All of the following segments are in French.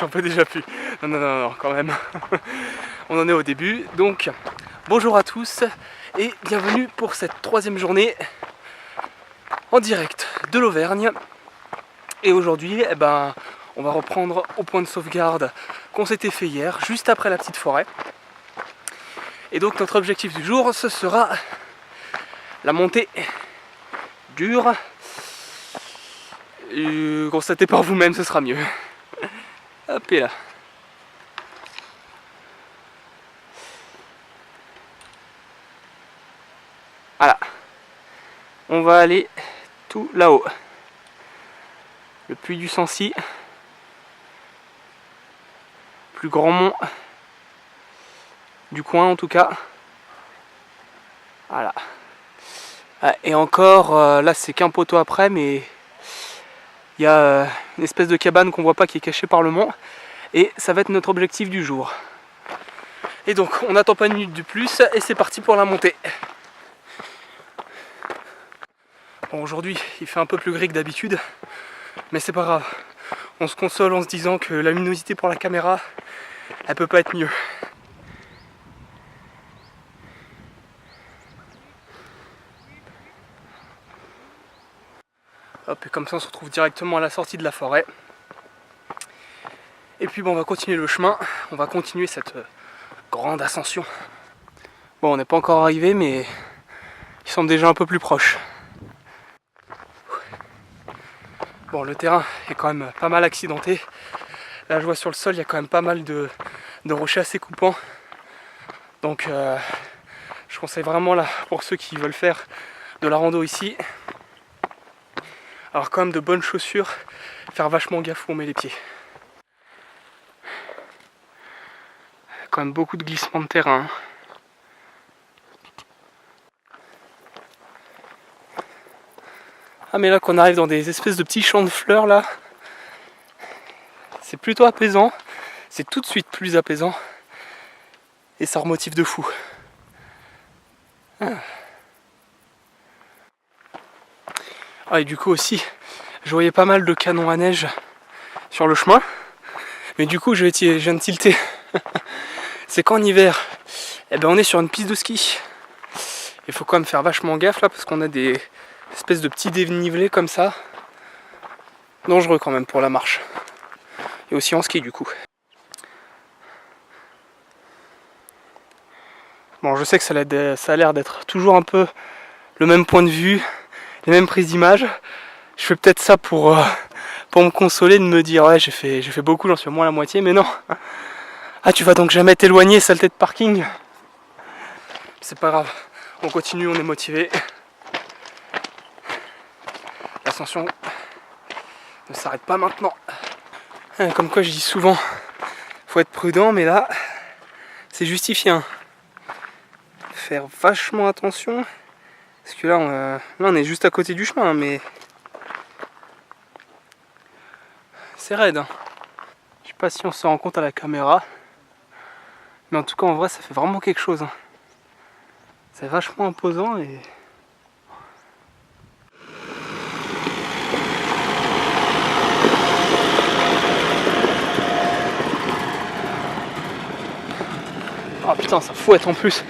j'en peux déjà plus. Non, quand même. On en est au début. Donc, bonjour à tous et bienvenue pour cette 3e journée en direct de l'Auvergne. Et aujourd'hui, on va reprendre au point de sauvegarde qu'on s'était fait hier, juste après la petite forêt. Et donc notre objectif du jour, ce sera la montée dure. Constatez par vous-même, ce sera mieux. Hop et là. Voilà. On va aller tout là-haut. Le puits du Sancy. Plus grand mont du coin en tout cas. Voilà. Et encore, là c'est qu'un poteau après, mais il y a une espèce de cabane qu'on voit pas qui est cachée par le mont. Et ça va être notre objectif du jour. Et donc on n'attend pas une minute de plus et c'est parti pour la montée. Bon, aujourd'hui il fait un peu plus gris que d'habitude, mais c'est pas grave. On se console en se disant que la luminosité pour la caméra, elle peut pas être mieux. Hop, et comme ça on se retrouve directement à la sortie de la forêt. Et puis bon, on va continuer le chemin, on va continuer cette grande ascension. Bon, on n'est pas encore arrivé, mais ils semblent déjà un peu plus proches. Bon, le terrain est quand même pas mal accidenté. Là je vois sur le sol, il y a quand même pas mal de rochers assez coupants. Donc je conseille vraiment là, pour ceux qui veulent faire de la rando ici, alors quand même de bonnes chaussures, faire vachement gaffe où on met les pieds. Quand même beaucoup de glissements de terrain. Ah mais là qu'on arrive dans des espèces de petits champs de fleurs là, c'est plutôt apaisant, c'est tout de suite plus apaisant et ça remotive de fou. Ah, et du coup aussi, je voyais pas mal de canons à neige sur le chemin, mais du coup je viens de tilter. C'est qu'en hiver, on est sur une piste de ski. Il faut quand même faire vachement gaffe là parce qu'on a des espèces de petits dénivelés comme ça. Dangereux quand même pour la marche. Et aussi en ski du coup. Bon, je sais que ça a l'air d'être toujours un peu le même point de vue, les mêmes prises d'image. Je fais peut-être ça pour me consoler, de me dire ouais j'ai fait beaucoup, j'en suis au moins la moitié, mais non. Ah, tu vas donc jamais t'éloigner, saleté de parking. C'est pas grave, on continue, on est motivé. L'ascension ne s'arrête pas maintenant. Comme quoi je dis souvent, faut être prudent, mais là, c'est justifié. Faire vachement attention, parce que là on est juste à côté du chemin, mais c'est raide. Je sais pas si on se rend compte à la caméra, mais en tout cas en vrai ça fait vraiment quelque chose. C'est vachement imposant et... Oh putain, ça fouette en plus.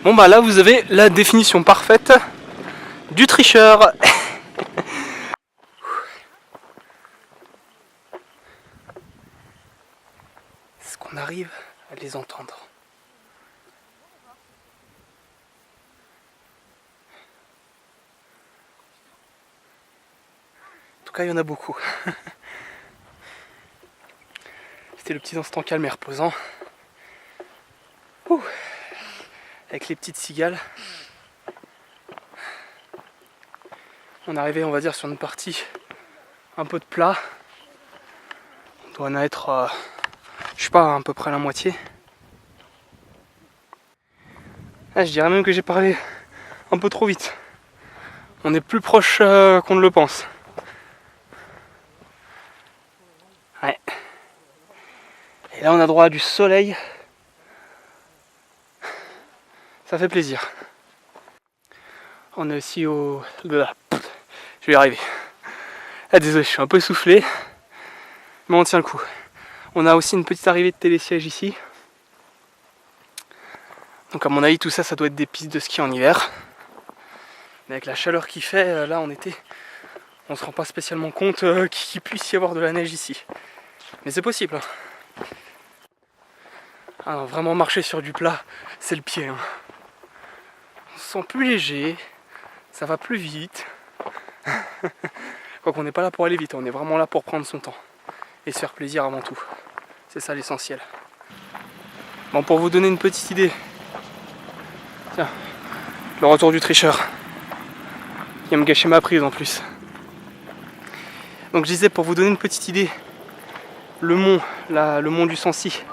Bon bah là vous avez la définition parfaite du tricheur. Est-ce qu'on arrive à les entendre? En tout cas, il y en a beaucoup. C'était le petit instant calme et reposant. Ouh. Avec les petites cigales. On est arrivé, on va dire, sur une partie un peu de plat. On doit en être, je sais pas, à peu près la moitié. Ah, je dirais même que j'ai parlé un peu trop vite. On est plus proche qu'on ne le pense. Ouais. Et là on a droit à du soleil. Ça fait plaisir. On est aussi au... Je vais y arriver. Ah désolé, je suis un peu essoufflé. Mais on tient le coup. On a aussi une petite arrivée de télésiège ici. Donc à mon avis tout ça, ça doit être des pistes de ski en hiver. Mais avec la chaleur qu'il fait là en été, on se rend pas spécialement compte qu'il puisse y avoir de la neige ici. Mais c'est possible. Hein. Alors, vraiment marcher sur du plat, c'est le pied. Hein. On se sent plus léger, ça va plus vite. Quoiqu'on n'est pas là pour aller vite, on est vraiment là pour prendre son temps. Et se faire plaisir avant tout. C'est ça l'essentiel. Bon, pour vous donner une petite idée. Tiens, le retour du tricheur. Il va me gâcher ma prise en plus. Donc je disais, pour vous donner une petite idée, le mont du Sancy,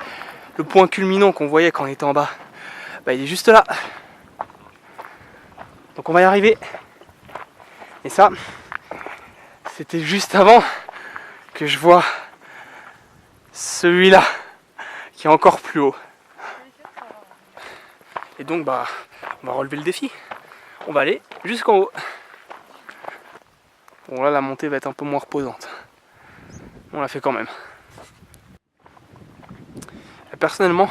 le point culminant qu'on voyait quand on était en bas, bah, il est juste là. Donc on va y arriver. Et ça, c'était juste avant que je vois celui-là, qui est encore plus haut. Et donc bah, on va relever le défi. On va aller jusqu'en haut. Bon là la montée va être un peu moins reposante. On la fait quand même. Et personnellement,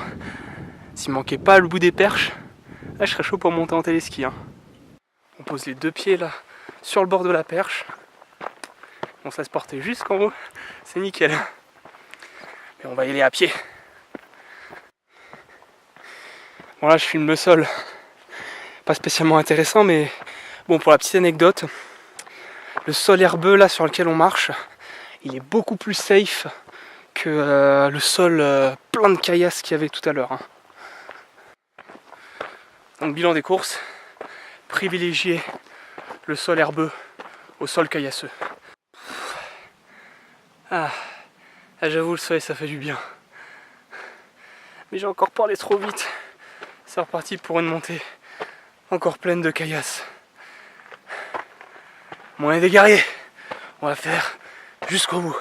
s'il manquait pas le bout des perches, là je serais chaud pour monter en téléski. Hein. On pose les deux pieds là sur le bord de la perche. On se laisse porter jusqu'en haut. C'est nickel. Mais on va y aller à pied. Bon là je filme le sol. Pas spécialement intéressant, mais bon, pour la petite anecdote, le sol herbeux là sur lequel on marche, il est beaucoup plus safe que le sol plein de caillasses qu'il y avait tout à l'heure. Hein. Donc bilan des courses, privilégier le sol herbeux au sol caillasseux. Ah, j'avoue le soleil ça fait du bien. Mais j'ai encore parlé trop vite. C'est reparti pour une montée encore pleine de caillasses. Bon, on est des guerriers. On va faire jusqu'au bout.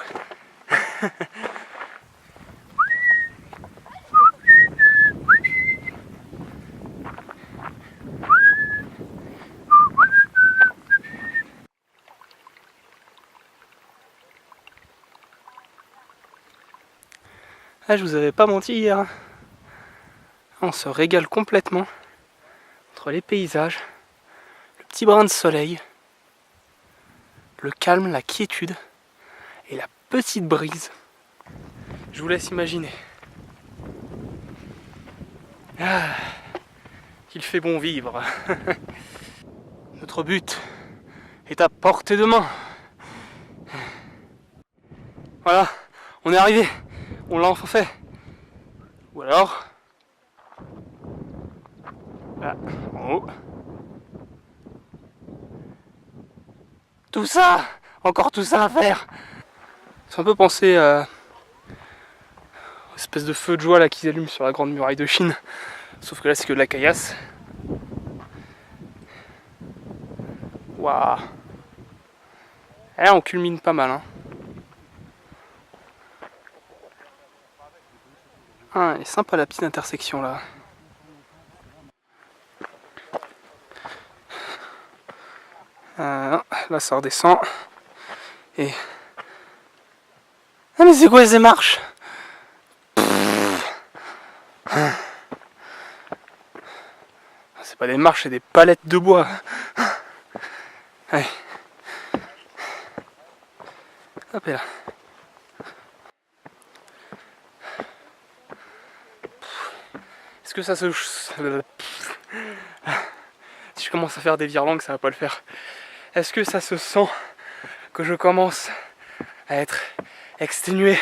Ah, je vous avais pas menti hier. On se régale complètement entre les paysages, le petit brin de soleil, le calme, la quiétude et la petite brise. Je vous laisse imaginer. Ah, qu'il fait bon vivre. Notre but est à portée de main. Voilà, on est arrivé. On l'a enfin fait. Ou alors... Là, en haut. Tout ça, encore tout ça à faire. C'est un peu pensé à espèce de feu de joie là qu'ils allument sur la grande muraille de Chine. Sauf que là c'est que de la caillasse. Waouh. Eh, on culmine pas mal. Hein. Ah, elle est sympa la petite intersection là. Là ça redescend. Et... Ah mais c'est quoi ces marches? C'est pas des marches, c'est des palettes de bois. Allez. Hop là. Est-ce que ça se... Si je commence à faire des virelangues, ça va pas le faire. Est-ce que ça se sent que je commence à être exténué?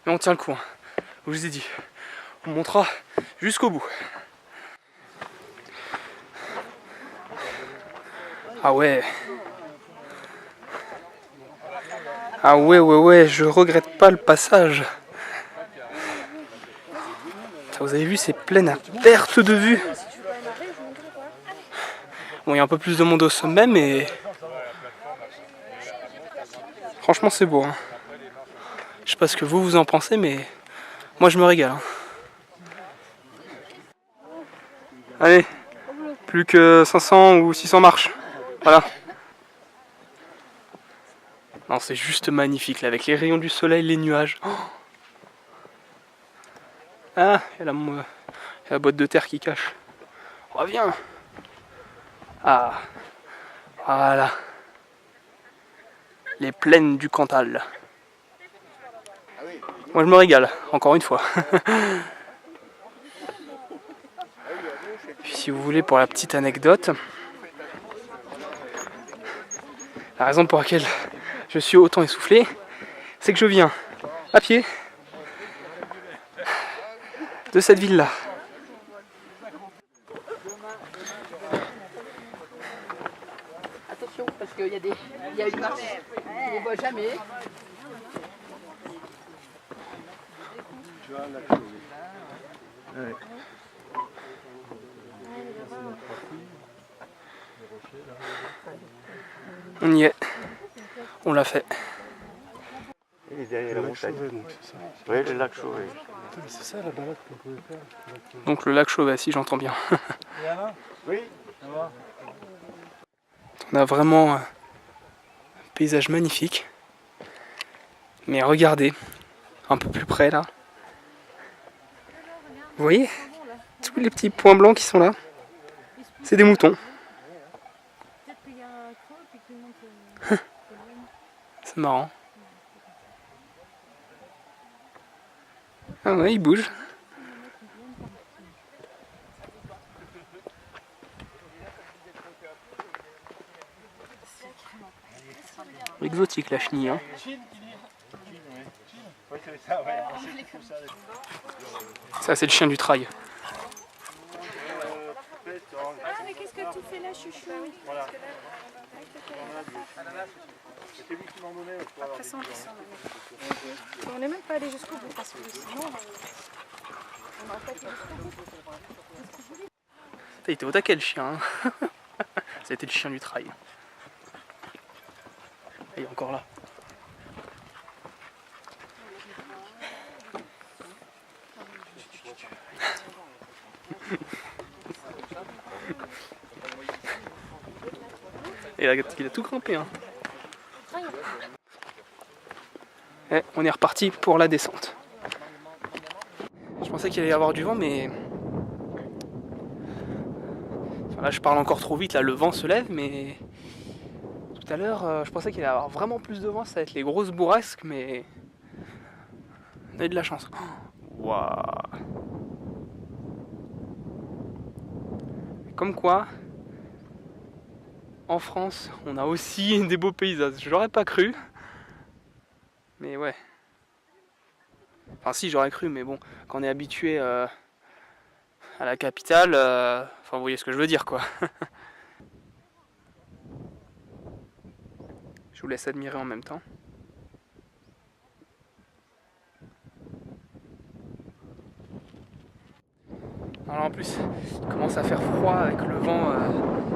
Mais on tient le coup, hein. Je vous ai dit, on montera jusqu'au bout. Ah ouais. Ah ouais, je regrette pas le passage. Vous avez vu, c'est plein à perte de vue. Bon, il y a un peu plus de monde au sommet, mais... Franchement, c'est beau. Hein. Je sais pas ce que vous en pensez, mais... Moi, je me régale. Hein. Allez, plus que 500 ou 600 marches. Voilà. Non, c'est juste magnifique là, avec les rayons du soleil, les nuages. Oh, ah, il y a la boîte de terre qui cache. Reviens. Ah, voilà. Les plaines du Cantal. Moi je me régale, encore une fois. Puis si vous voulez, pour la petite anecdote, la raison pour laquelle je suis autant essoufflé, c'est que je viens à pied de cette ville-là. Attention, parce qu'il y a une marche, on ne voit jamais. On y est, on l'a fait. Il est derrière la montagne. Oui, le lac Chauvet. C'est ça la balade qu'on pouvait faire. Donc le lac Chauvet, si j'entends bien. Oui. On a vraiment un paysage magnifique. Mais regardez, un peu plus près là. Vous voyez tous les petits points blancs qui sont là? C'est des moutons. C'est marrant. Ah ouais, ils bougent. Exotique la chenille, hein. Ça c'est le chien du trail. Ah mais qu'est-ce que tu fais là, chouchou? Après ça on descend maintenant. On n'est même pas allé jusqu'au bout parce que sinon on n'aurait pas été jusqu'au bout. Il était au taquet le chien, hein. Ça a été le chien du trail. Il est encore là. Et là, il a tout grimpé, hein. Et on est reparti pour la descente. Je pensais qu'il allait y avoir du vent, mais... Enfin, là, je parle encore trop vite, là, le vent se lève, mais... Tout à l'heure, je pensais qu'il allait y avoir vraiment plus de vent, ça va être les grosses bourrasques, mais... On a eu de la chance. Waouh. Comme quoi, en France, on a aussi des beaux paysages. J'aurais pas cru. Mais ouais. Enfin si, j'aurais cru, mais bon, quand on est habitué à la capitale, enfin vous voyez ce que je veux dire, quoi. Je vous laisse admirer en même temps. Alors en plus, il commence à faire froid avec le vent,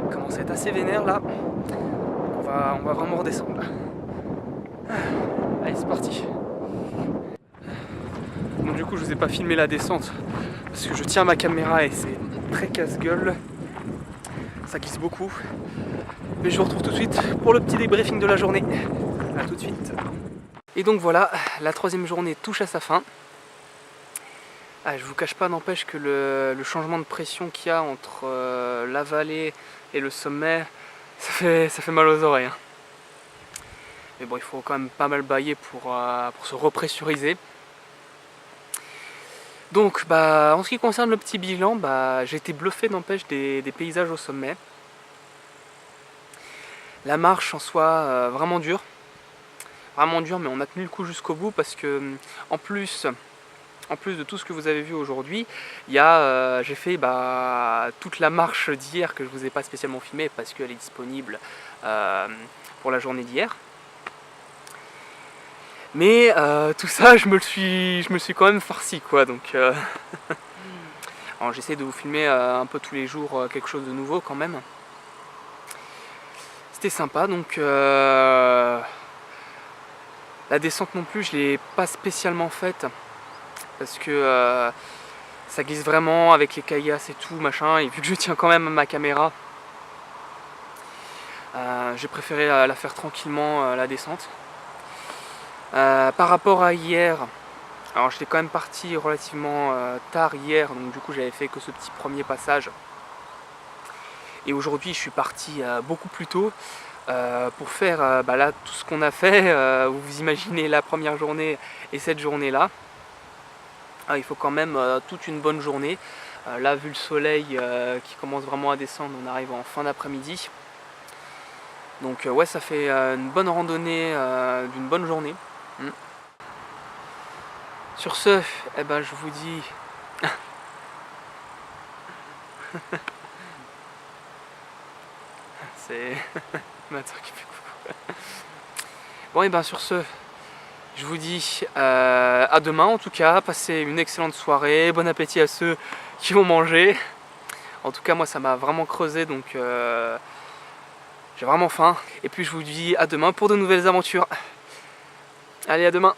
commence à être assez vénère là. On va vraiment redescendre là. Allez, c'est parti. Bon, du coup, je vous ai pas filmé la descente parce que je tiens ma caméra et c'est très casse-gueule. Ça glisse beaucoup. Mais je vous retrouve tout de suite pour le petit débriefing de la journée. A tout de suite. Et donc voilà, la troisième journée touche à sa fin. Ah, je vous cache pas, n'empêche que le changement de pression qu'il y a entre la vallée et le sommet, ça fait mal aux oreilles, hein. Mais bon, il faut quand même pas mal bailler pour se repressuriser. Donc, en ce qui concerne le petit bilan, j'ai été bluffé, n'empêche, des paysages au sommet. La marche en soi, vraiment dure. Vraiment dure, mais on a tenu le coup jusqu'au bout parce que, en plus de tout ce que vous avez vu aujourd'hui, j'ai fait toute la marche d'hier que je vous ai pas spécialement filmée parce qu'elle est disponible pour la journée d'hier. Mais tout ça, je me le suis quand même farci, quoi. Donc, j'essaie de vous filmer un peu tous les jours quelque chose de nouveau quand même. C'était sympa, donc la descente non plus, je l'ai pas spécialement faite parce que ça glisse vraiment avec les caillasses et tout machin. Et vu que je tiens quand même ma caméra, j'ai préféré la faire tranquillement la descente. Par rapport à hier, alors j'étais quand même parti relativement tard hier, donc du coup j'avais fait que ce petit premier passage. Et aujourd'hui je suis parti beaucoup plus tôt pour faire là tout ce qu'on a fait. Vous imaginez la première journée et cette journée là. Il faut quand même toute une bonne journée. Là vu le soleil qui commence vraiment à descendre, on arrive en fin d'après-midi. Donc ouais, ça fait une bonne randonnée d'une bonne journée. Sur ce, eh ben, je vous dis c'est ma soeur qui fait coucou. Bon, et ben sur ce, je vous dis à demain en tout cas. Passez une excellente soirée, bon appétit à ceux qui vont manger. En tout cas moi ça m'a vraiment creusé, donc j'ai vraiment faim. Et puis je vous dis à demain pour de nouvelles aventures. Allez, à demain.